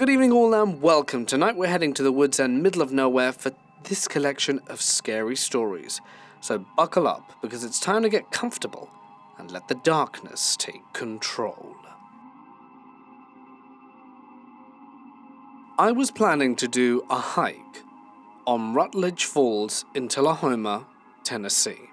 Good evening all and welcome. Tonight we're heading to the woods and middle of nowhere for this collection of scary stories. So buckle up because it's time to get comfortable and let the darkness take control. I was planning to do a hike on Rutledge Falls in Tullahoma, Tennessee.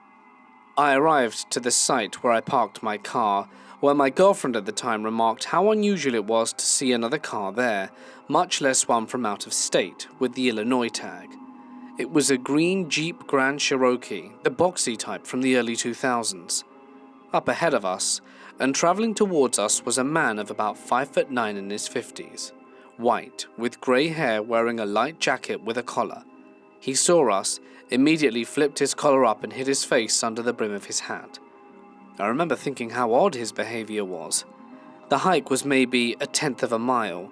I arrived to the site where I parked my car, where my girlfriend at the time remarked how unusual it was to see another car there, much less one from out of state, with the Illinois tag. It was a green Jeep Grand Cherokee, the boxy type from the early 2000s. Up ahead of us, and travelling towards us, was a man of about 5'9" in his 50s, white, with grey hair, wearing a light jacket with a collar. He saw us, immediately flipped his collar up and hid his face under the brim of his hat. I remember thinking how odd his behaviour was. The hike was maybe a tenth of a mile.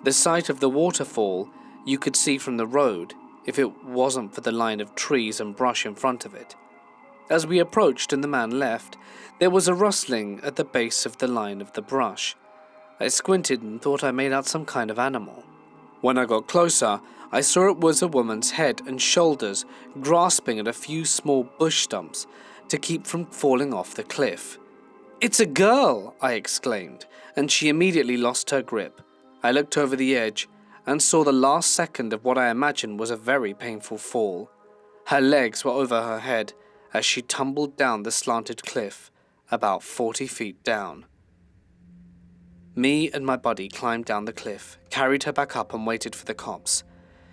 The site of the waterfall you could see from the road if it wasn't for the line of trees and brush in front of it. As we approached and the man left, there was a rustling at the base of the line of the brush. I squinted and thought I made out some kind of animal. When I got closer, I saw it was a woman's head and shoulders grasping at a few small bush stumps to keep from falling off the cliff. "It's a girl!" I exclaimed, and she immediately lost her grip. I looked over the edge and saw the last second of what I imagined was a very painful fall. Her legs were over her head as she tumbled down the slanted cliff, about 40 feet down. Me and my buddy climbed down the cliff, carried her back up and waited for the cops.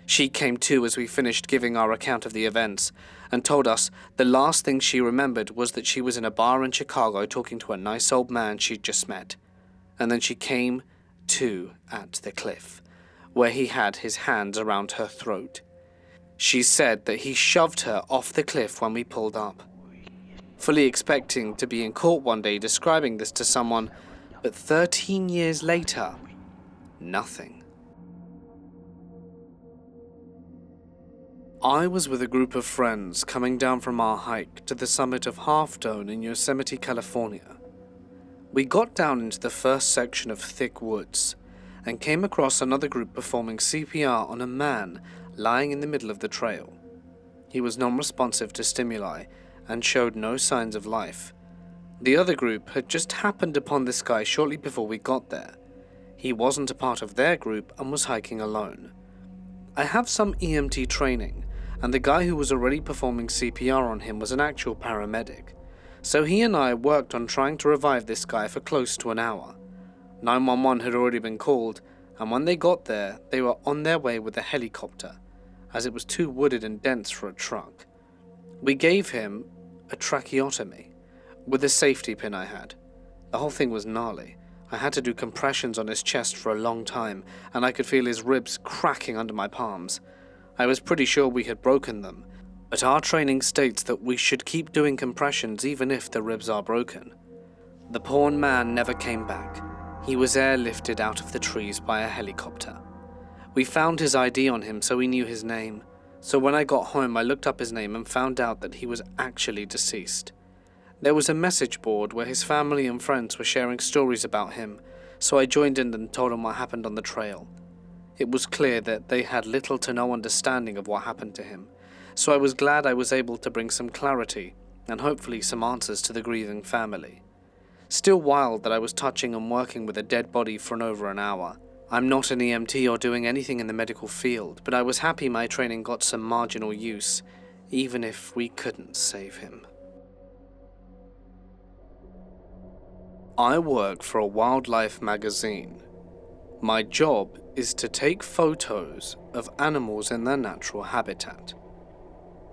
She came to as we finished giving our account of the events and told us the last thing she remembered was that she was in a bar in Chicago talking to a nice old man she'd just met. And then she came to at the cliff, where he had his hands around her throat. She said that he shoved her off the cliff when we pulled up. Fully expecting to be in court one day describing this to someone, but 13 years later, nothing. I was with a group of friends coming down from our hike to the summit of Half Dome in Yosemite, California. We got down into the first section of thick woods and came across another group performing CPR on a man lying in the middle of the trail. He was non-responsive to stimuli and showed no signs of life. The other group had just happened upon this guy shortly before we got there. He wasn't a part of their group and was hiking alone. I have some EMT training, and the guy who was already performing CPR on him was an actual paramedic. So he and I worked on trying to revive this guy for close to an hour. 911 had already been called, and when they got there, they were on their way with a helicopter, as it was too wooded and dense for a truck. We gave him a tracheotomy with a safety pin I had. The whole thing was gnarly. I had to do compressions on his chest for a long time, and I could feel his ribs cracking under my palms. I was pretty sure we had broken them, but our training states that we should keep doing compressions even if the ribs are broken. The poor man never came back. He was airlifted out of the trees by a helicopter. We found his ID on him, so we knew his name. So when I got home, I looked up his name and found out that he was actually deceased. There was a message board where his family and friends were sharing stories about him, so I joined in and told them what happened on the trail. It was clear that they had little to no understanding of what happened to him, so I was glad I was able to bring some clarity and hopefully some answers to the grieving family. Still wild that I was touching and working with a dead body for over an hour. I'm not an EMT or doing anything in the medical field, but I was happy my training got some marginal use, even if we couldn't save him. I work for a wildlife magazine. My job is to take photos of animals in their natural habitat.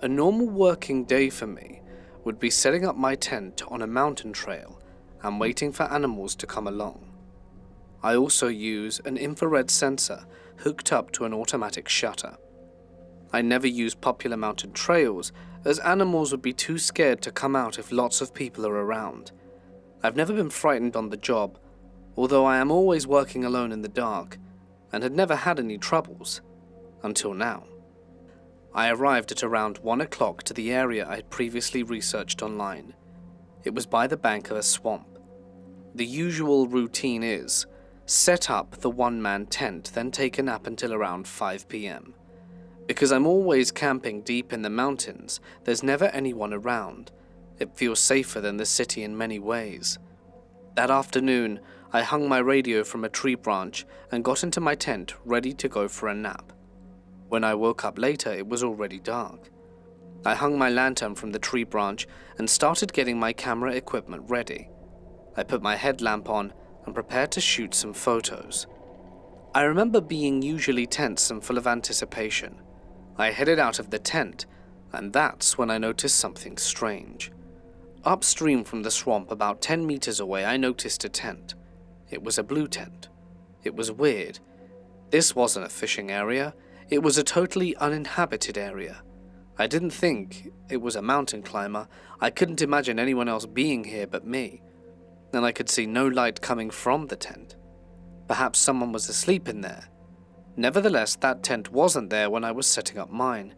A normal working day for me would be setting up my tent on a mountain trail and waiting for animals to come along. I also use an infrared sensor hooked up to an automatic shutter. I never use popular mountain trails as animals would be too scared to come out if lots of people are around. I've never been frightened on the job, although I am always working alone in the dark, and had never had any troubles, until now. I arrived at around 1 o'clock to the area I had previously researched online. It was by the bank of a swamp. The usual routine is set up the one-man tent, then take a nap until around 5 p.m. Because I'm always camping deep in the mountains, there's never anyone around. It feels safer than the city in many ways. That afternoon, I hung my radio from a tree branch and got into my tent ready to go for a nap. When I woke up later, it was already dark. I hung my lantern from the tree branch and started getting my camera equipment ready. I put my headlamp on and prepared to shoot some photos. I remember being usually tense and full of anticipation. I headed out of the tent, and that's when I noticed something strange. Upstream from the swamp, about 10 meters away, I noticed a tent. It was a blue tent. It was weird. This wasn't a fishing area. It was a totally uninhabited area. I didn't think it was a mountain climber. I couldn't imagine anyone else being here but me. And I could see no light coming from the tent. Perhaps someone was asleep in there. Nevertheless, that tent wasn't there when I was setting up mine.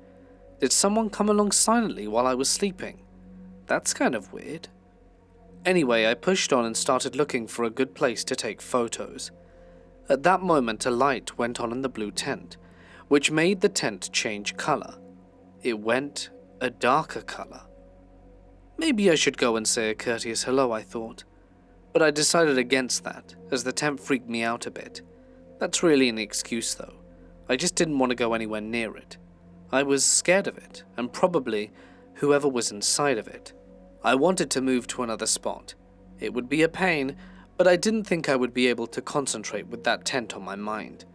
Did someone come along silently while I was sleeping? That's kind of weird. Anyway, I pushed on and started looking for a good place to take photos. At that moment, a light went on in the blue tent, which made the tent change color. It went a darker color. Maybe I should go and say a courteous hello, I thought. But I decided against that, as the tent freaked me out a bit. That's really an excuse though. I just didn't want to go anywhere near it. I was scared of it, and probably whoever was inside of it. I wanted to move to another spot. It would be a pain, but I didn't think I would be able to concentrate with that tent on my mind.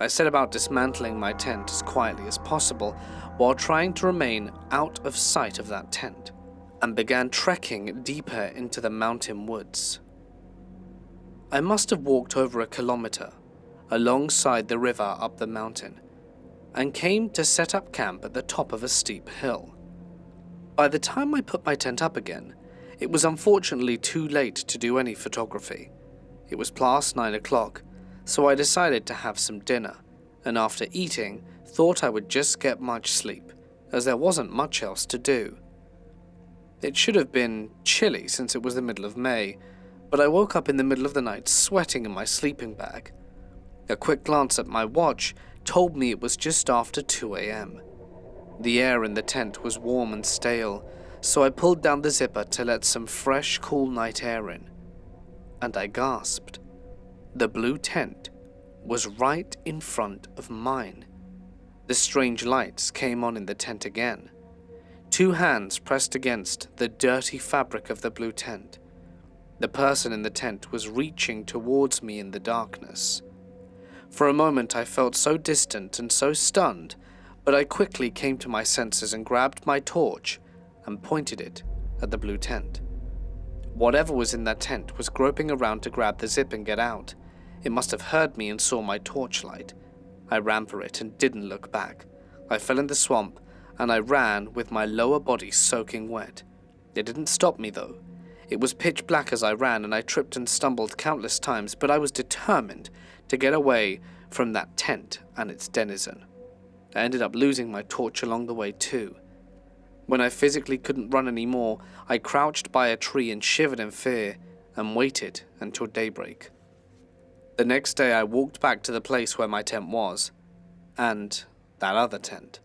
I set about dismantling my tent as quietly as possible while trying to remain out of sight of that tent, and began trekking deeper into the mountain woods. I must have walked over 1 kilometer alongside the river up the mountain, and came to set up camp at the top of a steep hill. By the time I put my tent up again, it was unfortunately too late to do any photography. It was past 9 o'clock, so I decided to have some dinner, and after eating, thought I would just get much sleep, as there wasn't much else to do. It should have been chilly since it was the middle of May, but I woke up in the middle of the night sweating in my sleeping bag. A quick glance at my watch told me it was just after 2 a.m. The air in the tent was warm and stale, so I pulled down the zipper to let some fresh, cool night air in. And I gasped. The blue tent was right in front of mine. The strange lights came on in the tent again. 2 hands pressed against the dirty fabric of the blue tent. The person in the tent was reaching towards me in the darkness. For a moment I felt so distant and so stunned, but I quickly came to my senses and grabbed my torch and pointed it at the blue tent. Whatever was in that tent was groping around to grab the zip and get out. It must have heard me and saw my torchlight. I ran for it and didn't look back. I fell in the swamp, and I ran with my lower body soaking wet. It didn't stop me though. It was pitch black as I ran, and I tripped and stumbled countless times, but I was determined to get away from that tent and its denizen. I ended up losing my torch along the way too. When I physically couldn't run anymore, I crouched by a tree and shivered in fear and waited until daybreak. The next day I walked back to the place where my tent was, and that other tent.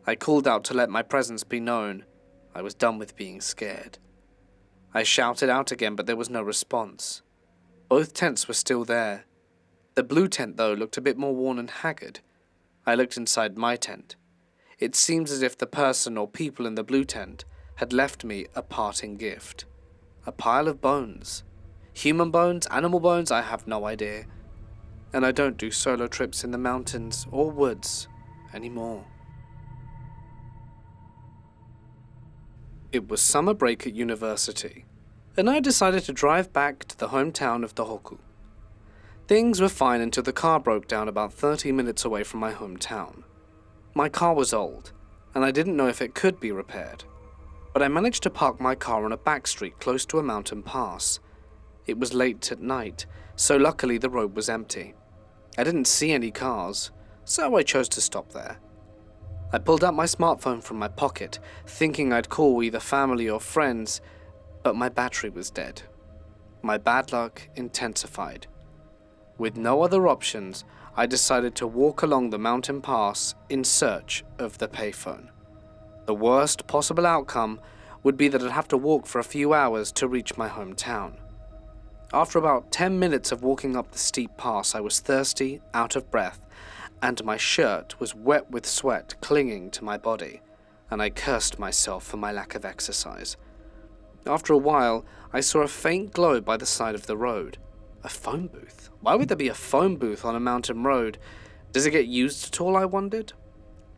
I called out to let my presence be known. I was done with being scared. I shouted out again, but there was no response. Both tents were still there. The blue tent, though, looked a bit more worn and haggard. I looked inside my tent. It seems as if the person or people in the blue tent had left me a parting gift. A pile of bones. Human bones, animal bones, I have no idea. And I don't do solo trips in the mountains or woods anymore. It was summer break at university, and I decided to drive back to the hometown of Tohoku. Things were fine until the car broke down about 30 minutes away from my hometown. My car was old, and I didn't know if it could be repaired, but I managed to park my car on a back street close to a mountain pass. It was late at night, so luckily the road was empty. I didn't see any cars, so I chose to stop there. I pulled out my smartphone from my pocket, thinking I'd call either family or friends, but my battery was dead. My bad luck intensified. With no other options, I decided to walk along the mountain pass in search of the payphone. The worst possible outcome would be that I'd have to walk for a few hours to reach my hometown. After about 10 minutes of walking up the steep pass, I was thirsty, out of breath, and my shirt was wet with sweat clinging to my body, and I cursed myself for my lack of exercise. After a while, I saw a faint glow by the side of the road. A phone booth? Why would there be a phone booth on a mountain road? Does it get used at all, I wondered?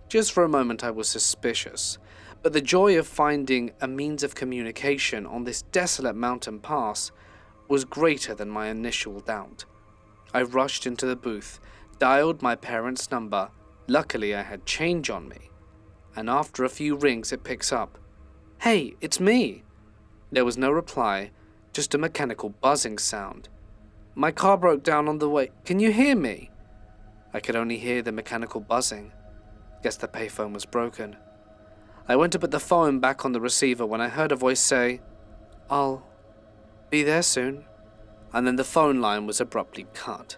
Just for a moment I was suspicious, but the joy of finding a means of communication on this desolate mountain pass was greater than my initial doubt. I rushed into the booth, dialed my parents' number. Luckily I had change on me, and after a few rings it picks up. "Hey, it's me." There was no reply, just a mechanical buzzing sound. "My car broke down on the way. Can you hear me?" I could only hear the mechanical buzzing. Guess the payphone was broken. I went to put the phone back on the receiver when I heard a voice say, "I'll be there soon." And then the phone line was abruptly cut.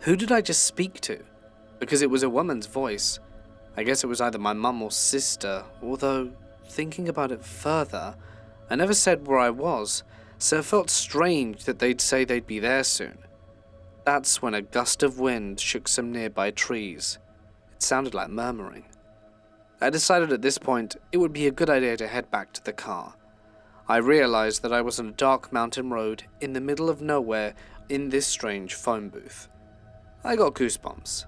Who did I just speak to? Because it was a woman's voice. I guess it was either my mum or sister, although, thinking about it further, I never said where I was, so it felt strange that they'd say they'd be there soon. That's when a gust of wind shook some nearby trees. It sounded like murmuring. I decided at this point it would be a good idea to head back to the car. I realized that I was on a dark mountain road in the middle of nowhere in this strange phone booth. I got goosebumps,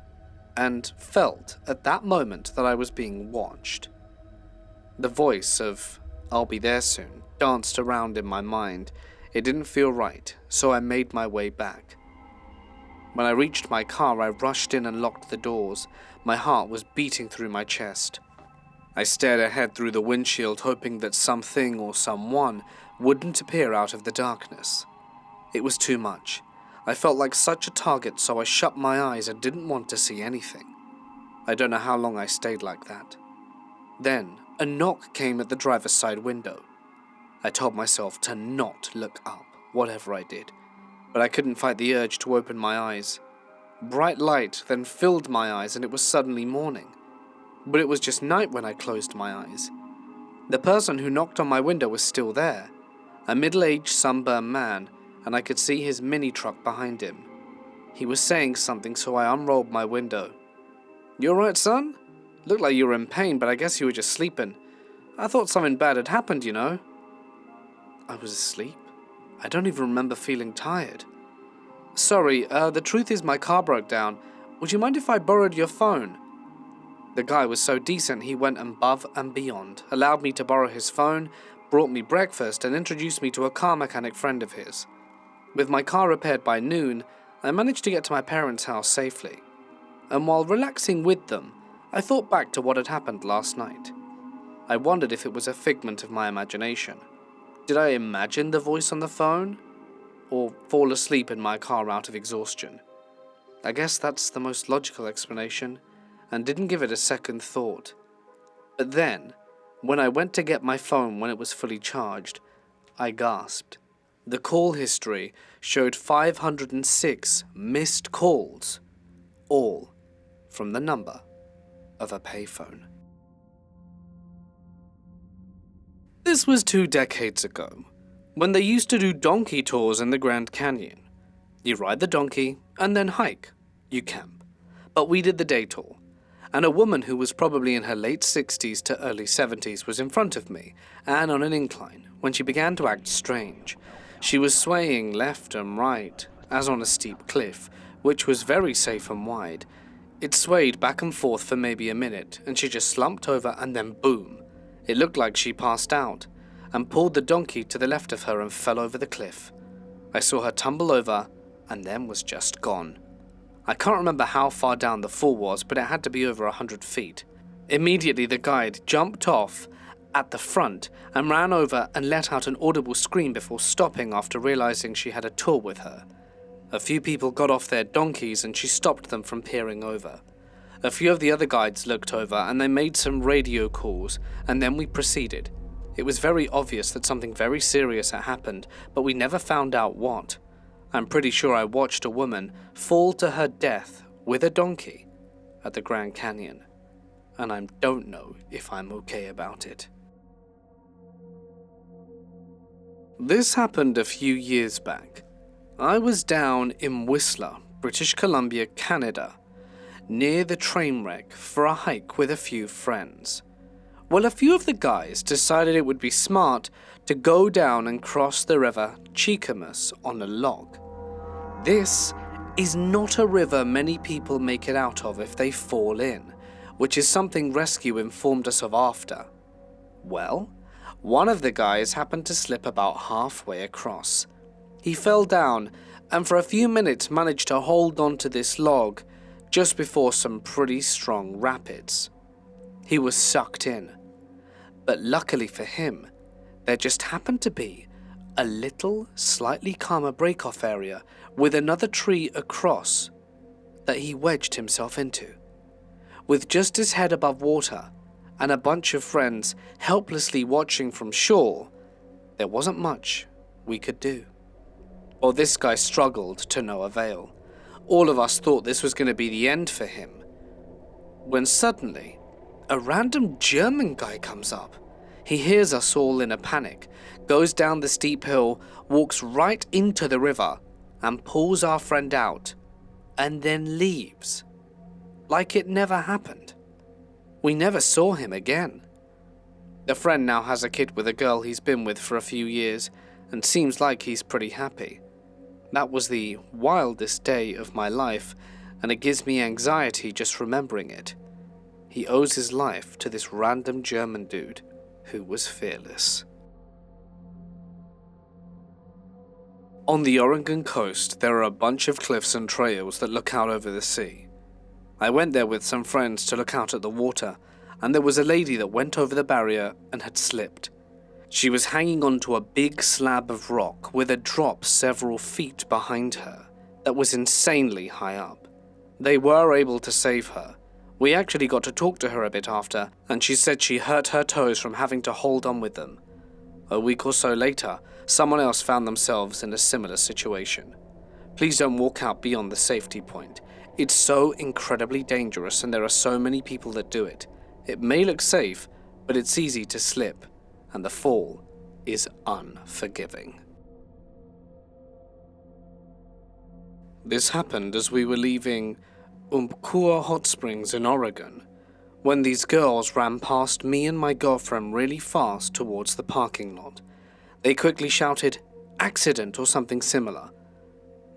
and felt at that moment that I was being watched. The voice of "I'll be there soon" danced around in my mind. It didn't feel right, so I made my way back. When I reached my car, I rushed in and locked the doors. My heart was beating through my chest. I stared ahead through the windshield, hoping that something or someone wouldn't appear out of the darkness. It was too much. I felt like such a target, so I shut my eyes and didn't want to see anything. I don't know how long I stayed like that. Then, a knock came at the driver's side window. I told myself to not look up, whatever I did, but I couldn't fight the urge to open my eyes. Bright light then filled my eyes and it was suddenly morning. But it was just night when I closed my eyes. The person who knocked on my window was still there, a middle-aged sunburned man, and I could see his mini truck behind him. He was saying something, so I unrolled my window. "You alright, son? Looked like you were in pain, but I guess you were just sleeping. I thought something bad had happened, you know." I was asleep? I don't even remember feeling tired. "Sorry, the truth is my car broke down. Would you mind if I borrowed your phone?" The guy was so decent he went above and beyond, allowed me to borrow his phone, brought me breakfast, and introduced me to a car mechanic friend of his. With my car repaired by noon, I managed to get to my parents' house safely. And while relaxing with them, I thought back to what had happened last night. I wondered if it was a figment of my imagination. Did I imagine the voice on the phone? Or fall asleep in my car out of exhaustion? I guess that's the most logical explanation, and didn't give it a second thought. But then, when I went to get my phone when it was fully charged, I gasped. The call history showed 506 missed calls, all from the number of a payphone. This was 2 decades ago, when they used to do donkey tours in the Grand Canyon. You ride the donkey and then hike. You camp. But we did the day tour, and a woman who was probably in her late 60s to early 70s was in front of me and on an incline when she began to act strange. She was swaying left and right, as on a steep cliff, which was very safe and wide. It swayed back and forth for maybe a minute, and she just slumped over and then boom. It looked like she passed out, and pulled the donkey to the left of her and fell over the cliff. I saw her tumble over, and then was just gone. I can't remember how far down the fall was, but it had to be over 100 feet. Immediately the guide jumped off at the front and ran over and let out an audible scream before stopping after realizing she had a tour with her. A few people got off their donkeys and she stopped them from peering over. A few of the other guides looked over and they made some radio calls, and then we proceeded. It was very obvious that something very serious had happened, but we never found out what. I'm pretty sure I watched a woman fall to her death with a donkey at the Grand Canyon, and I don't know if I'm okay about it. This happened a few years back. I was down in Whistler, British Columbia, Canada, near the train wreck for a hike with a few friends. Well, a few of the guys decided it would be smart to go down and cross the river Cheakamus on a log. This is not a river many people make it out of if they fall in, which is something rescue informed us of after. Well, one of the guys happened to slip about halfway across. He fell down and for a few minutes managed to hold onto this log just before some pretty strong rapids. He was sucked in. But luckily for him, there just happened to be a little, slightly calmer break-off area with another tree across that he wedged himself into. With just his head above water and a bunch of friends helplessly watching from shore, there wasn't much we could do. Well, this guy struggled to no avail. All of us thought this was going to be the end for him, when suddenly a random German guy comes up. He hears us all in a panic, goes down the steep hill, walks right into the river, and pulls our friend out, and then leaves. Like it never happened. We never saw him again. The friend now has a kid with a girl he's been with for a few years, and seems like he's pretty happy. That was the wildest day of my life, and it gives me anxiety just remembering it. He owes his life to this random German dude who was fearless. On the Oregon coast, there are a bunch of cliffs and trails that look out over the sea. I went there with some friends to look out at the water, and there was a lady that went over the barrier and had slipped. She was hanging onto a big slab of rock with a drop several feet behind her that was insanely high up. They were able to save her. We actually got to talk to her a bit after, and she said she hurt her toes from having to hold on with them. A week or so later, someone else found themselves in a similar situation. Please don't walk out beyond the safety point. It's so incredibly dangerous and there are so many people that do it. It may look safe, but it's easy to slip, and the fall is unforgiving. This happened as we were leaving Umpqua Hot Springs in Oregon, when these girls ran past me and my girlfriend really fast towards the parking lot. They quickly shouted, "Accident," or something similar.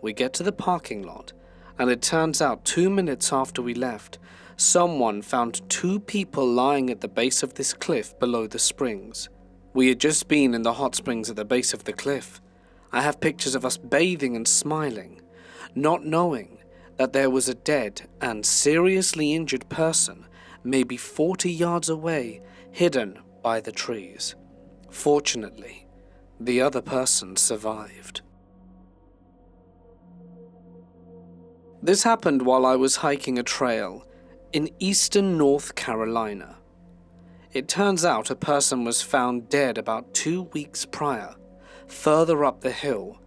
We get to the parking lot, and it turns out 2 minutes after we left, someone found 2 people lying at the base of this cliff below the springs. We had just been in the hot springs at the base of the cliff. I have pictures of us bathing and smiling, not knowing that there was a dead and seriously injured person maybe 40 yards away, hidden by the trees. Fortunately, the other person survived. This happened while I was hiking a trail in eastern North Carolina. It turns out a person was found dead about 2 weeks prior. Further up the hill,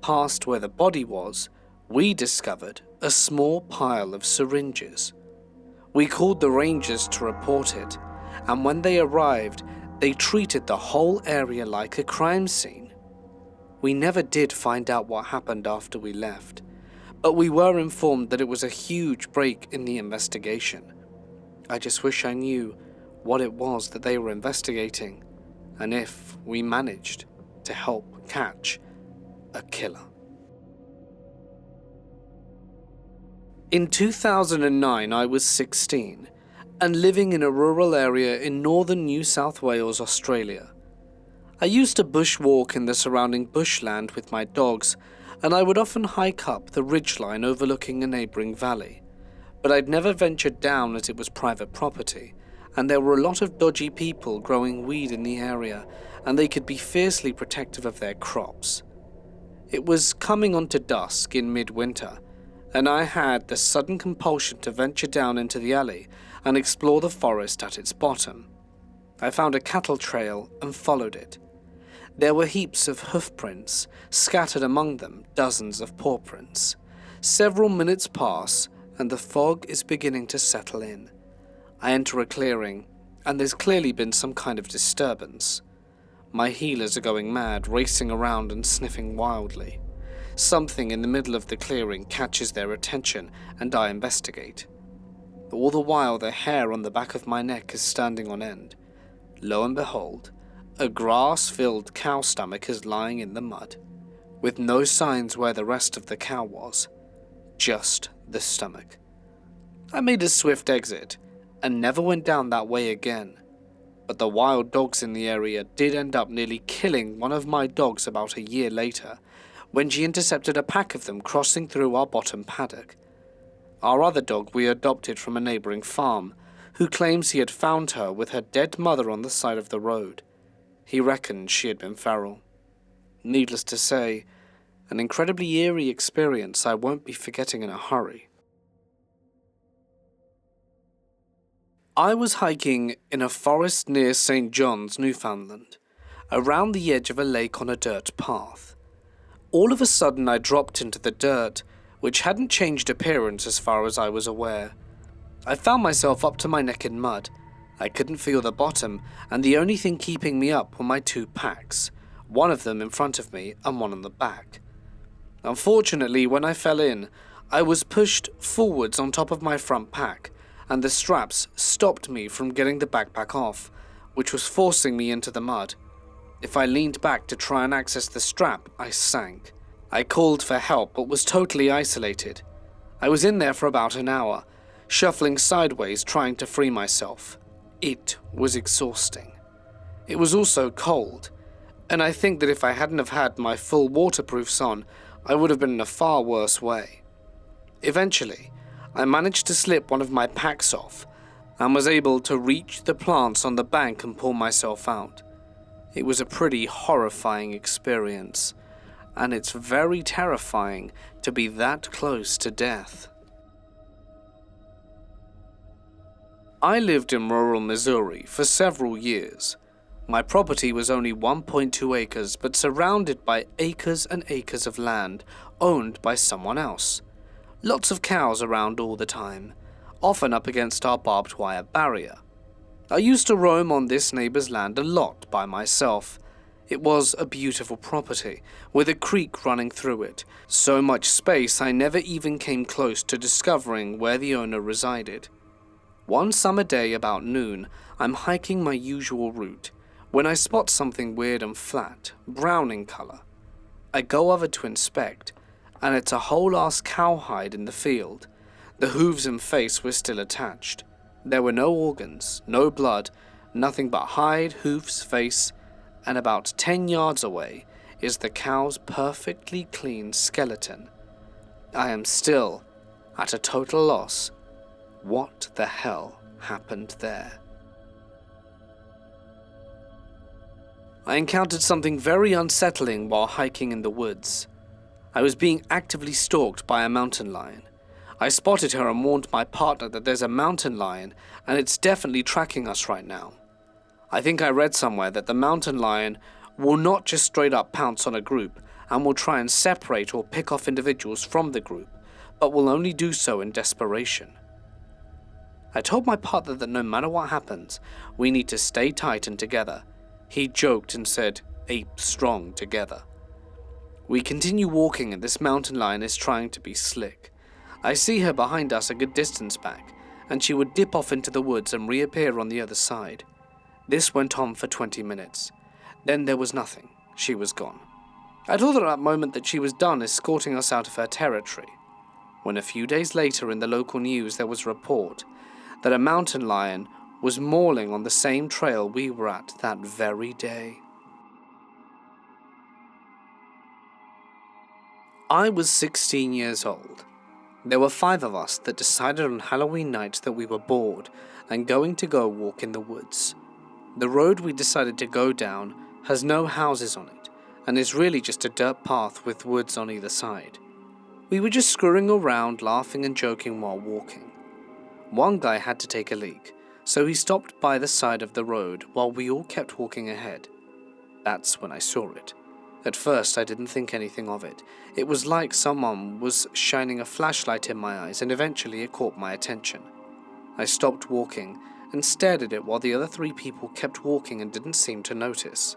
past where the body was, we discovered a small pile of syringes. We called the rangers to report it, and when they arrived, they treated the whole area like a crime scene. We never did find out what happened after we left, but we were informed that it was a huge break in the investigation. I just wish I knew what it was that they were investigating, and if we managed to help catch a killer. In 2009, I was 16 and living in a rural area in northern New South Wales, Australia. I used to bushwalk in the surrounding bushland with my dogs, and I would often hike up the ridgeline overlooking a neighbouring valley. But I'd never ventured down as it was private property, and there were a lot of dodgy people growing weed in the area, and they could be fiercely protective of their crops. It was coming on to dusk in midwinter, and I had the sudden compulsion to venture down into the alley and explore the forest at its bottom. I found a cattle trail and followed it. There were heaps of hoof prints, scattered among them dozens of paw prints. Several minutes pass, and the fog is beginning to settle in. I enter a clearing, and there's clearly been some kind of disturbance. My healers are going mad, racing around and sniffing wildly. Something in the middle of the clearing catches their attention, and I investigate. All the while, the hair on the back of my neck is standing on end. Lo and behold, a grass-filled cow stomach is lying in the mud, with no signs where the rest of the cow was, just the stomach. I made a swift exit, and never went down that way again, but the wild dogs in the area did end up nearly killing one of my dogs about a year later, when she intercepted a pack of them crossing through our bottom paddock. Our other dog we adopted from a neighbouring farm, who claims he had found her with her dead mother on the side of the road. He reckoned she had been feral. Needless to say, an incredibly eerie experience I won't be forgetting in a hurry. I was hiking in a forest near St. John's, Newfoundland, around the edge of a lake on a dirt path. All of a sudden I dropped into the dirt, which hadn't changed appearance as far as I was aware. I found myself up to my neck in mud. I couldn't feel the bottom, and the only thing keeping me up were my two packs, one of them in front of me and one on the back. Unfortunately, when I fell in, I was pushed forwards on top of my front pack, and the straps stopped me from getting the backpack off, which was forcing me into the mud. If I leaned back to try and access the strap, I sank. I called for help but was totally isolated. I was in there for about an hour, shuffling sideways trying to free myself. It was exhausting. It was also cold, and I think that if I hadn't have had my full waterproofs on, I would have been in a far worse way. Eventually, I managed to slip one of my packs off and was able to reach the plants on the bank and pull myself out. It was a pretty horrifying experience, and it's very terrifying to be that close to death. I lived in rural Missouri for several years. My property was only 1.2 acres, but surrounded by acres and acres of land owned by someone else. Lots of cows around all the time, often up against our barbed wire barrier. I used to roam on this neighbor's land a lot by myself. It was a beautiful property, with a creek running through it, so much space I never even came close to discovering where the owner resided. One summer day about noon, I'm hiking my usual route, when I spot something weird and flat, brown in color. I go over to inspect, and it's a whole-ass cowhide in the field. The hooves and face were still attached. There were no organs, no blood, nothing but hide, hoofs, face, and about 10 yards away is the cow's perfectly clean skeleton. I am still at a total loss. What the hell happened there? I encountered something very unsettling while hiking in the woods. I was being actively stalked by a mountain lion. I spotted her and warned my partner that there's a mountain lion and it's definitely tracking us right now. I think I read somewhere that the mountain lion will not just straight up pounce on a group and will try and separate or pick off individuals from the group, but will only do so in desperation. I told my partner that no matter what happens, we need to stay tight and together. He joked and said, "Ape strong together." We continue walking and this mountain lion is trying to be slick. I see her behind us a good distance back, and she would dip off into the woods and reappear on the other side. This went on for 20 minutes. Then there was nothing. She was gone. I thought at that moment that she was done escorting us out of her territory, when a few days later in the local news there was a report that a mountain lion was mauling on the same trail we were at that very day. I was 16 years old. There were 5 of us that decided on Halloween night that we were bored and going to go walk in the woods. The road we decided to go down has no houses on it and is really just a dirt path with woods on either side. We were just screwing around, laughing and joking while walking. One guy had to take a leak, so he stopped by the side of the road while we all kept walking ahead. That's when I saw it. At first, I didn't think anything of it. It was like someone was shining a flashlight in my eyes, and eventually it caught my attention. I stopped walking and stared at it while the other 3 people kept walking and didn't seem to notice.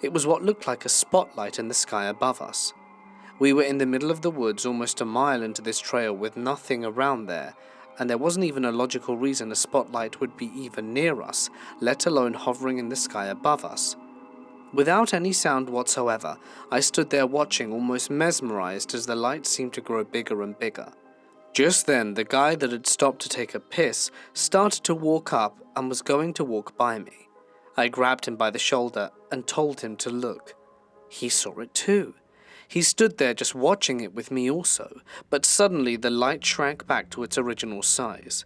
It was what looked like a spotlight in the sky above us. We were in the middle of the woods, almost a mile into this trail with nothing around there, and there wasn't even a logical reason a spotlight would be even near us, let alone hovering in the sky above us. Without any sound whatsoever, I stood there watching, almost mesmerized as the light seemed to grow bigger and bigger. Just then, the guy that had stopped to take a piss started to walk up and was going to walk by me. I grabbed him by the shoulder and told him to look. He saw it too. He stood there just watching it with me also, but suddenly the light shrank back to its original size.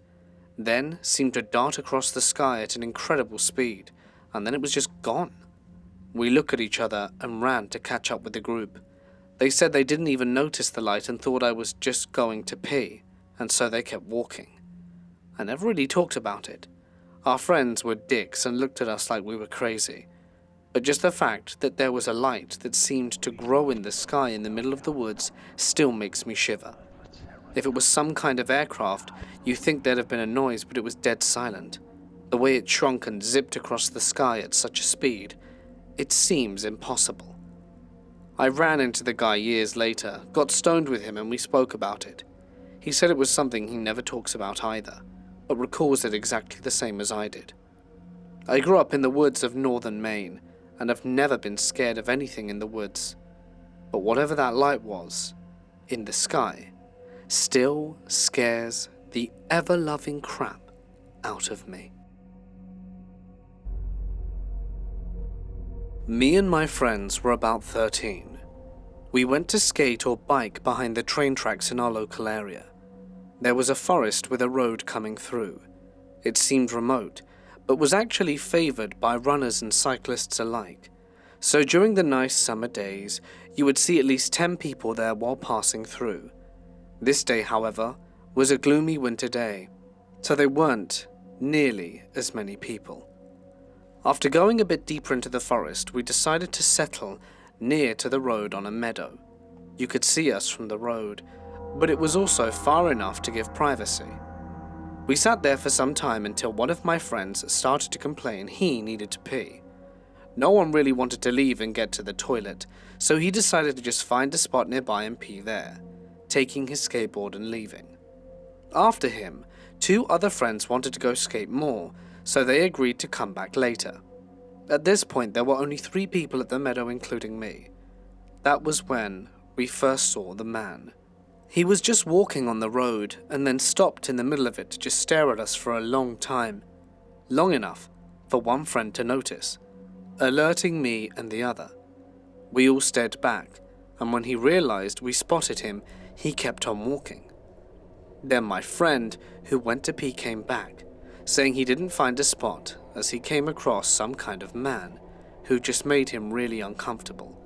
Then seemed to dart across the sky at an incredible speed, and then it was just gone. We looked at each other and ran to catch up with the group. They said they didn't even notice the light and thought I was just going to pee, and so they kept walking. I never really talked about it. Our friends were dicks and looked at us like we were crazy. But just the fact that there was a light that seemed to grow in the sky in the middle of the woods still makes me shiver. If it was some kind of aircraft, you'd think there'd have been a noise, but it was dead silent. The way it shrunk and zipped across the sky at such a speed, it seems impossible. I ran into the guy years later, got stoned with him, and we spoke about it. He said it was something he never talks about either, but recalls it exactly the same as I did. I grew up in the woods of northern Maine, and have never been scared of anything in the woods. But whatever that light was, in the sky, still scares the ever-loving crap out of me. Me and my friends were about 13. We went to skate or bike behind the train tracks in our local area. There was a forest with a road coming through. It seemed remote, but was actually favored by runners and cyclists alike. So during the nice summer days, you would see at least 10 people there while passing through. This day, however, was a gloomy winter day, so there weren't nearly as many people. After going a bit deeper into the forest, we decided to settle near to the road on a meadow. You could see us from the road, but it was also far enough to give privacy. We sat there for some time until one of my friends started to complain he needed to pee. No one really wanted to leave and get to the toilet, so he decided to just find a spot nearby and pee there, taking his skateboard and leaving. After him, 2 other friends wanted to go skate more, so they agreed to come back later. At this point, there were only 3 people at the meadow, including me. That was when we first saw the man. He was just walking on the road and then stopped in the middle of it to just stare at us for a long time. Long enough for one friend to notice, alerting me and the other. We all stared back, and when he realized we spotted him, he kept on walking. Then my friend, who went to pee, came back, saying he didn't find a spot as he came across some kind of man who just made him really uncomfortable.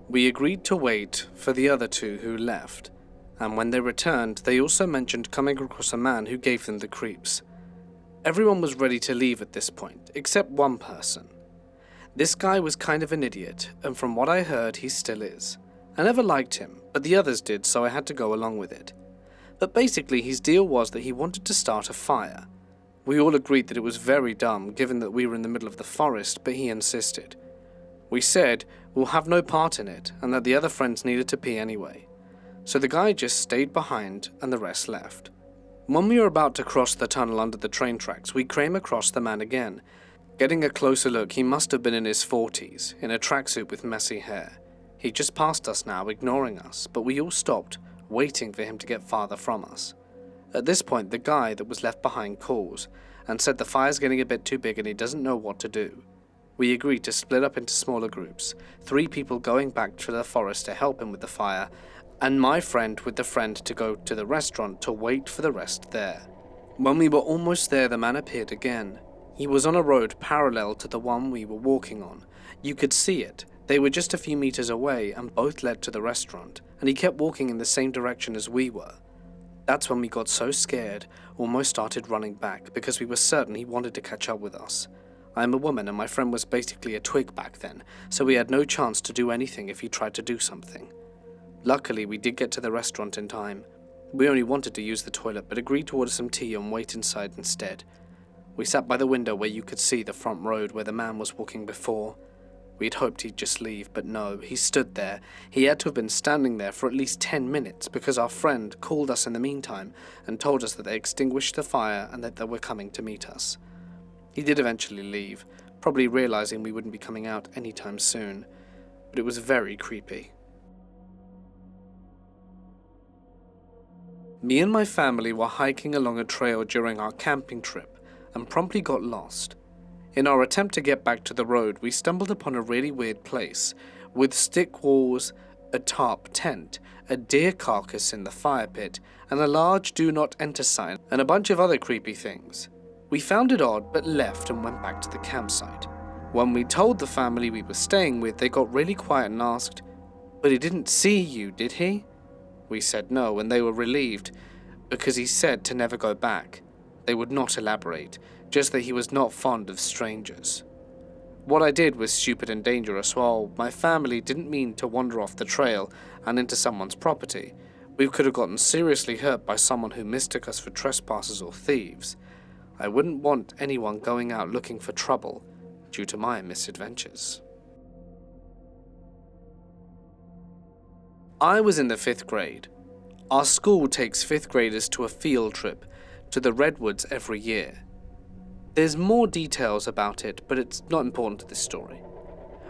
We agreed to wait for the other 2 who left, and when they returned, they also mentioned coming across a man who gave them the creeps. Everyone was ready to leave at this point, except one person. This guy was kind of an idiot, and from what I heard, he still is. I never liked him, but the others did, so I had to go along with it. But basically, his deal was that he wanted to start a fire. We all agreed that it was very dumb, given that we were in the middle of the forest, but he insisted. We said we'll have no part in it, and that the other friends needed to pee anyway. So the guy just stayed behind, and the rest left. When we were about to cross the tunnel under the train tracks, we came across the man again. Getting a closer look, he must have been in his 40s, in a tracksuit with messy hair. He just passed us now, ignoring us, but we all stopped, waiting for him to get farther from us. At this point, the guy that was left behind calls, and said the fire's getting a bit too big and he doesn't know what to do. We agreed to split up into smaller groups, 3 people going back to the forest to help him with the fire, and my friend with the friend to go to the restaurant to wait for the rest there. When we were almost there, the man appeared again. He was on a road parallel to the one we were walking on. You could see it. They were just a few meters away and both led to the restaurant, and he kept walking in the same direction as we were. That's when we got so scared, almost started running back because we were certain he wanted to catch up with us. I'm a woman and my friend was basically a twig back then, so we had no chance to do anything if he tried to do something. Luckily, we did get to the restaurant in time. We only wanted to use the toilet, but agreed to order some tea and wait inside instead. We sat by the window where you could see the front road where the man was walking before. We'd hoped he'd just leave, but no, he stood there. He had to have been standing there for at least 10 minutes because our friend called us in the meantime and told us that they extinguished the fire and that they were coming to meet us. He did eventually leave, probably realizing we wouldn't be coming out anytime soon, but it was very creepy. Me and my family were hiking along a trail during our camping trip and promptly got lost. In our attempt to get back to the road, we stumbled upon a really weird place, with stick walls, a tarp tent, a deer carcass in the fire pit, and a large do not enter sign, and a bunch of other creepy things. We found it odd, but left and went back to the campsite. When we told the family we were staying with, they got really quiet and asked, "But he didn't see you, did he?" We said no, and they were relieved, because he said to never go back. They would not elaborate, just that he was not fond of strangers. What I did was stupid and dangerous. While my family didn't mean to wander off the trail and into someone's property, we could have gotten seriously hurt by someone who mistook us for trespassers or thieves. I wouldn't want anyone going out looking for trouble due to my misadventures. I was in the 5th grade. Our school takes 5th graders to a field trip to the Redwoods every year. There's more details about it, but it's not important to this story.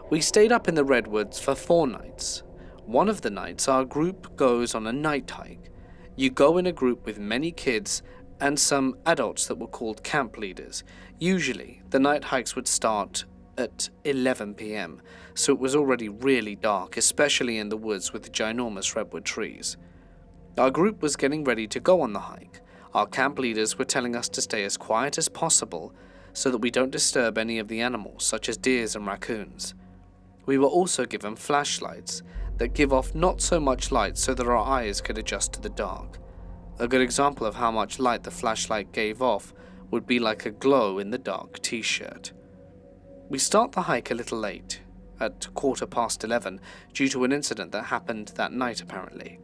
We stayed up in the Redwoods for 4 nights. One of the nights, our group goes on a night hike. You go in a group with many kids and some adults that were called camp leaders. Usually, the night hikes would start at 11 p.m, so it was already really dark, especially in the woods with the ginormous redwood trees. Our group was getting ready to go on the hike. Our camp leaders were telling us to stay as quiet as possible so that we don't disturb any of the animals, such as deers and raccoons. We were also given flashlights that give off not so much light so that our eyes could adjust to the dark. A good example of how much light the flashlight gave off would be like a glow-in-the-dark t-shirt. We start the hike a little late, at 11:15, due to an incident that happened that night apparently.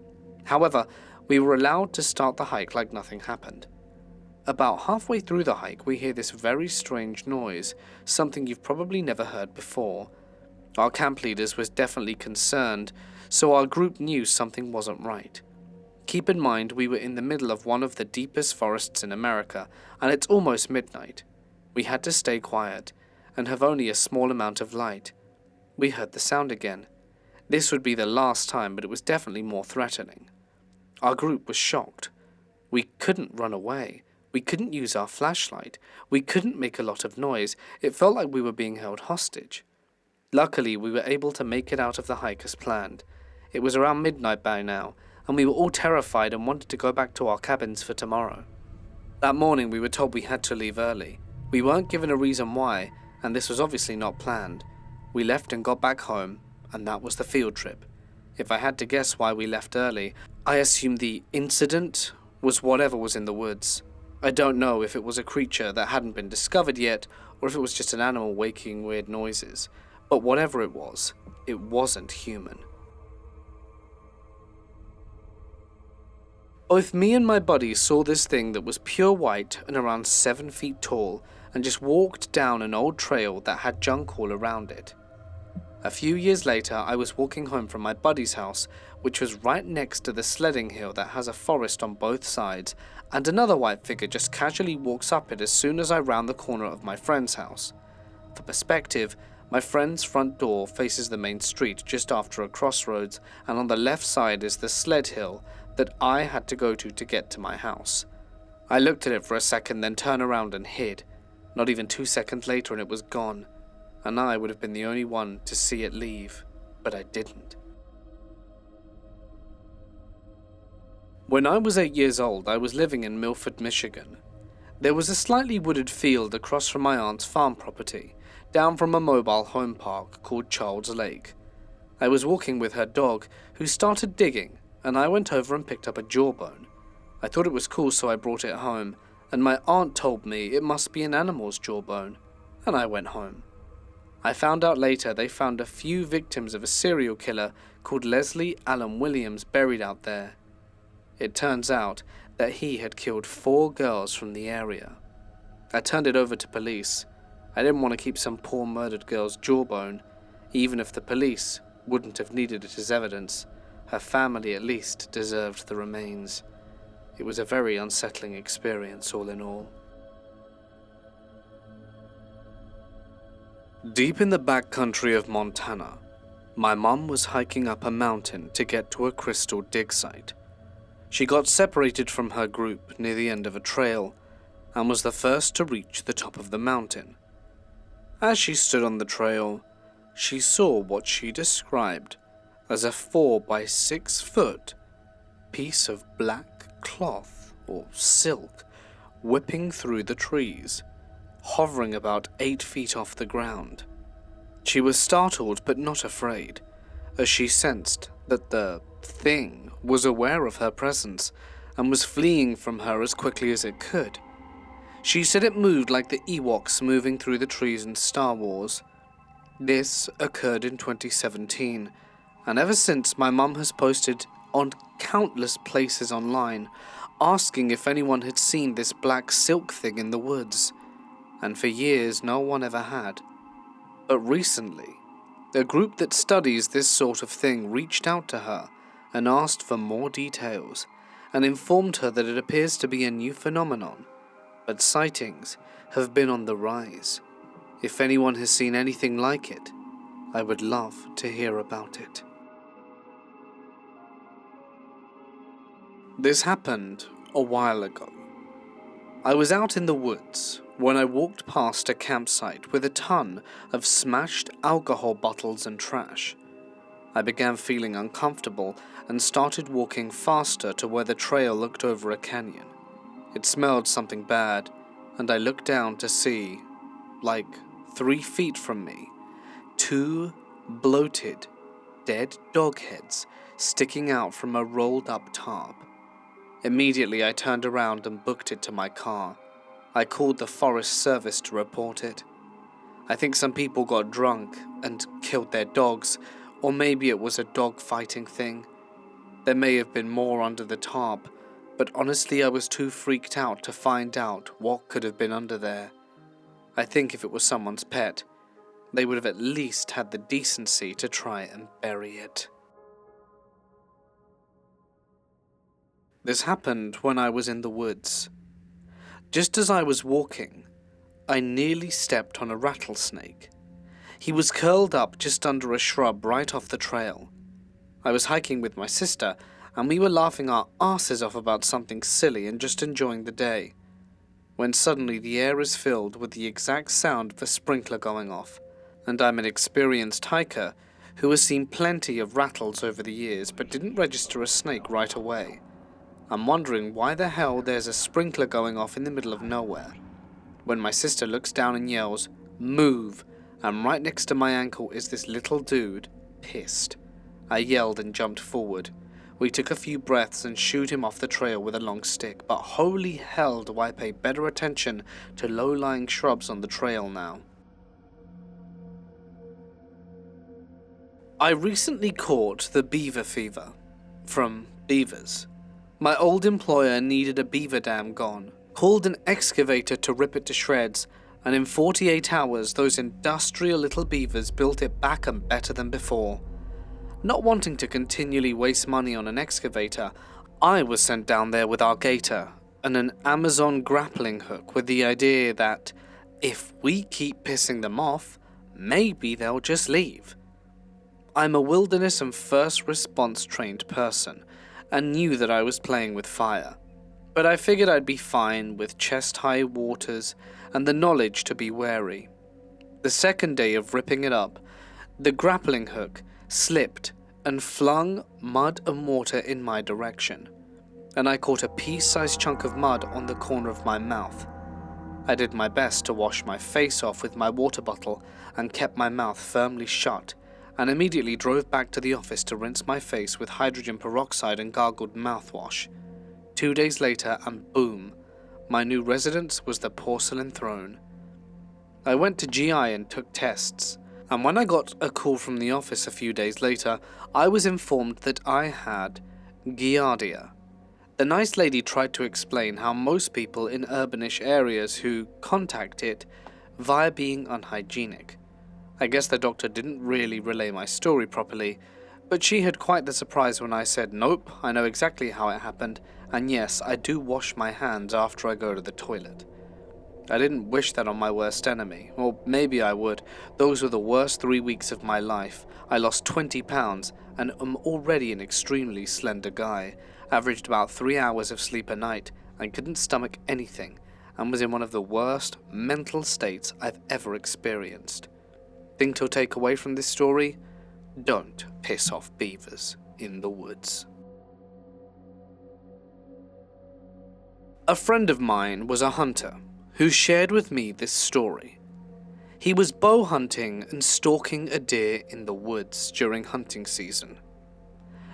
However, we were allowed to start the hike like nothing happened. About halfway through the hike, we hear this very strange noise, something you've probably never heard before. Our camp leaders was definitely concerned, so our group knew something wasn't right. Keep in mind, we were in the middle of one of the deepest forests in America, and it's almost midnight. We had to stay quiet, and have only a small amount of light. We heard the sound again. This would be the last time, but it was definitely more threatening. Our group was shocked. We couldn't run away. We couldn't use our flashlight. We couldn't make a lot of noise. It felt like we were being held hostage. Luckily, we were able to make it out of the hike as planned. It was around midnight by now, and we were all terrified and wanted to go back to our cabins for tomorrow. That morning, we were told we had to leave early. We weren't given a reason why, and this was obviously not planned. We left and got back home, and that was the field trip. If I had to guess why we left early, I assume the incident was whatever was in the woods. I don't know if it was a creature that hadn't been discovered yet, or if it was just an animal making weird noises. But whatever it wasn't human. Both me and my buddy saw this thing that was pure white and around 7 feet tall, and just walked down an old trail that had junk all around it. A few years later, I was walking home from my buddy's house, which was right next to the sledding hill that has a forest on both sides, and another white figure just casually walks up it as soon as I round the corner of my friend's house. For perspective, my friend's front door faces the main street just after a crossroads, and on the left side is the sled hill that I had to go to get to my house. I looked at it for a second, then turned around and hid. Not even 2 seconds later and it was gone, and I would have been the only one to see it leave, but I didn't. When I was 8 years old, I was living in Milford, Michigan. There was a slightly wooded field across from my aunt's farm property, down from a mobile home park called Child's Lake. I was walking with her dog, who started digging, and I went over and picked up a jawbone. I thought it was cool, so I brought it home, and my aunt told me it must be an animal's jawbone. and I went home. I found out later they found a few victims of a serial killer called Leslie Allen Williams buried out there. It turns out that he had killed 4 girls from the area. I turned it over to police. I didn't want to keep some poor murdered girl's jawbone, even if the police wouldn't have needed it as evidence. Her family at least deserved the remains. It was a very unsettling experience all in all. Deep in the backcountry of Montana, my mum was hiking up a mountain to get to a crystal dig site. She got separated from her group near the end of a trail and was the first to reach the top of the mountain. As she stood on the trail, she saw what she described as a 4 by 6 foot piece of black cloth or silk whipping through the trees, hovering about 8 feet off the ground. She was startled but not afraid, as she sensed that the thing was aware of her presence and was fleeing from her as quickly as it could. She said it moved like the Ewoks moving through the trees in Star Wars. This occurred in 2017, and ever since my mum has posted on countless places online asking if anyone had seen this black silk thing in the woods, and for years no one ever had. But recently, a group that studies this sort of thing reached out to her and asked for more details, and informed her that it appears to be a new phenomenon, but sightings have been on the rise. If anyone has seen anything like it, I would love to hear about it. This happened a while ago. I was out in the woods when I walked past a campsite with a ton of smashed alcohol bottles and trash. I began feeling uncomfortable and started walking faster to where the trail looked over a canyon. It smelled something bad, and I looked down to see, like 3 feet from me, 2 bloated, dead dog heads sticking out from a rolled-up tarp. Immediately I turned around and booked it to my car. I called the Forest Service to report it. I think some people got drunk and killed their dogs, or maybe it was a dog fighting thing. There may have been more under the tarp, but honestly I was too freaked out to find out what could have been under there. I think if it was someone's pet, they would have at least had the decency to try and bury it. This happened when I was in the woods. Just as I was walking, I nearly stepped on a rattlesnake. He was curled up just under a shrub right off the trail. I was hiking with my sister, and we were laughing our asses off about something silly and just enjoying the day, when suddenly the air is filled with the exact sound of a sprinkler going off, and I'm an experienced hiker who has seen plenty of rattles over the years but didn't register a snake right away. I'm wondering why the hell there's a sprinkler going off in the middle of nowhere, when my sister looks down and yells, "Move!" and right next to my ankle is this little dude, pissed. I yelled and jumped forward. We took a few breaths and shooed him off the trail with a long stick, but holy hell do I pay better attention to low-lying shrubs on the trail now. I recently caught the beaver fever from beavers. My old employer needed a beaver dam gone, called an excavator to rip it to shreds, and in 48 hours those industrial little beavers built it back and better than before. Not wanting to continually waste money on an excavator, I was sent down there with our gator and an Amazon grappling hook with the idea that if we keep pissing them off, maybe they'll just leave. I'm a wilderness and first response trained person, and knew that I was playing with fire, but I figured I'd be fine with chest-high waters and the knowledge to be wary. The second day of ripping it up, the grappling hook slipped and flung mud and water in my direction, and I caught a pea-sized chunk of mud on the corner of my mouth. I did my best to wash my face off with my water bottle and kept my mouth firmly shut, and immediately drove back to the office to rinse my face with hydrogen peroxide and gargled mouthwash. 2 days later, and boom, my new residence was the porcelain throne. I went to GI and took tests, and when I got a call from the office a few days later, I was informed that I had Giardia. The nice lady tried to explain how most people in urbanish areas who contact it via being unhygienic. I guess the doctor didn't really relay my story properly, but she had quite the surprise when I said, nope, I know exactly how it happened, and yes, I do wash my hands after I go to the toilet. I didn't wish that on my worst enemy, or maybe I would. Those were the worst 3 weeks of my life. I lost 20 pounds and am already an extremely slender guy, averaged about 3 hours of sleep a night and couldn't stomach anything, and was in one of the worst mental states I've ever experienced. Thing to take away from this story? Don't piss off beavers in the woods. A friend of mine was a hunter who shared with me this story. He was bow hunting and stalking a deer in the woods during hunting season.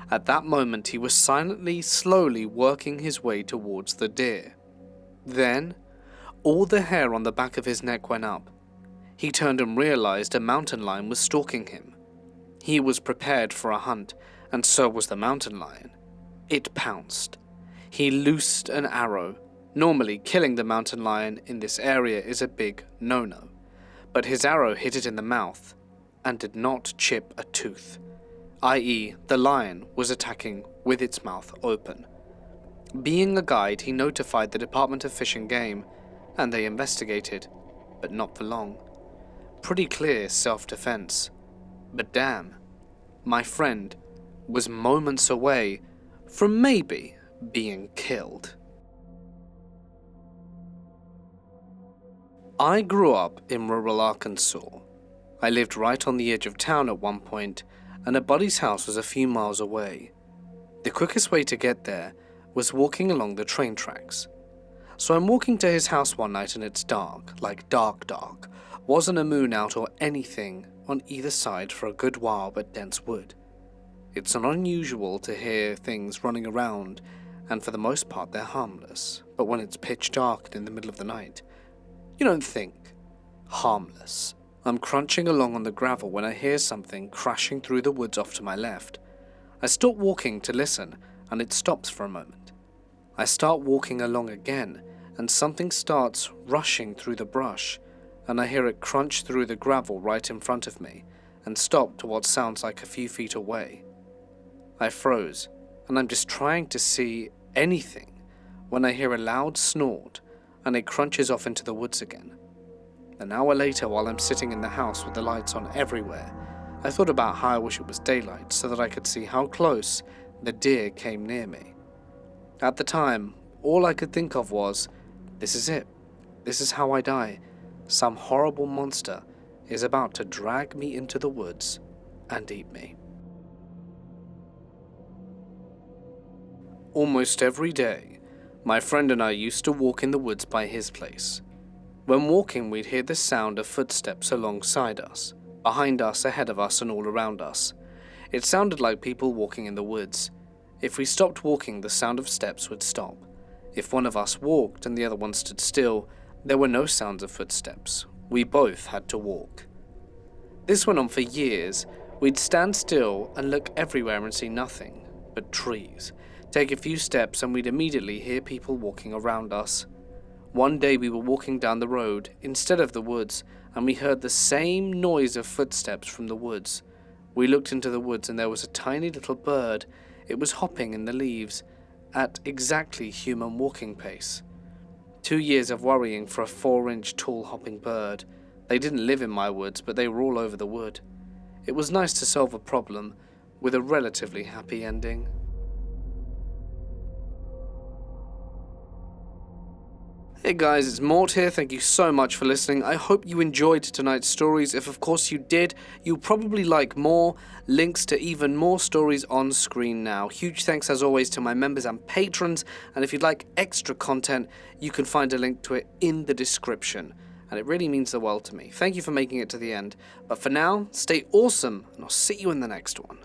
At that moment, he was silently, slowly working his way towards the deer. Then, all the hair on the back of his neck went up. He turned and realized a mountain lion was stalking him. He was prepared for a hunt, and so was the mountain lion. It pounced. He loosed an arrow. Normally, killing the mountain lion in this area is a big no-no, but his arrow hit it in the mouth and did not chip a tooth, i.e., the lion was attacking with its mouth open. Being a guide, he notified the Department of Fish and Game, and they investigated, but not for long. Pretty clear self-defense. But damn, my friend was moments away from maybe being killed. I grew up in rural Arkansas. I lived right on the edge of town at one point, and a buddy's house was a few miles away. The quickest way to get there was walking along the train tracks. So I'm walking to his house one night and it's dark, like dark. Wasn't a moon out or anything on either side for a good while but dense wood. It's not unusual to hear things running around, and for the most part they're harmless, but when it's pitch dark and in the middle of the night, you don't think harmless. I'm crunching along on the gravel when I hear something crashing through the woods off to my left. I stop walking to listen, and it stops for a moment. I start walking along again, and something starts rushing through the brush, and I hear it crunch through the gravel right in front of me, and stop to what sounds like a few feet away. I froze, and I'm just trying to see anything, when I hear a loud snort, and it crunches off into the woods again. An hour later, while I'm sitting in the house with the lights on everywhere, I thought about how I wish it was daylight so that I could see how close the deer came near me. At the time, all I could think of was, this is it. This is how I die. Some horrible monster is about to drag me into the woods and eat me. Almost every day, my friend and I used to walk in the woods by his place. When walking, we'd hear the sound of footsteps alongside us, behind us, ahead of us, and all around us. It sounded like people walking in the woods. If we stopped walking, the sound of steps would stop. If one of us walked and the other one stood still, there were no sounds of footsteps. We both had to walk. This went on for years. We'd stand still and look everywhere and see nothing but trees. Take a few steps and we'd immediately hear people walking around us. One day we were walking down the road instead of the woods, and we heard the same noise of footsteps from the woods. We looked into the woods and there was a tiny little bird. It was hopping in the leaves at exactly human walking pace. 2 years of worrying for a 4-inch tall hopping bird. They didn't live in my woods, but they were all over the wood. It was nice to solve a problem with a relatively happy ending. Hey guys, it's Mort here. Thank you so much for listening. I hope you enjoyed tonight's stories. If of course you did, you'll probably like more. Links to even more stories on screen now. Huge thanks as always to my members and patrons, and if you'd like extra content, you can find a link to it in the description. And it really means the world to me. Thank you for making it to the end. But for now, stay awesome, and I'll see you in the next one.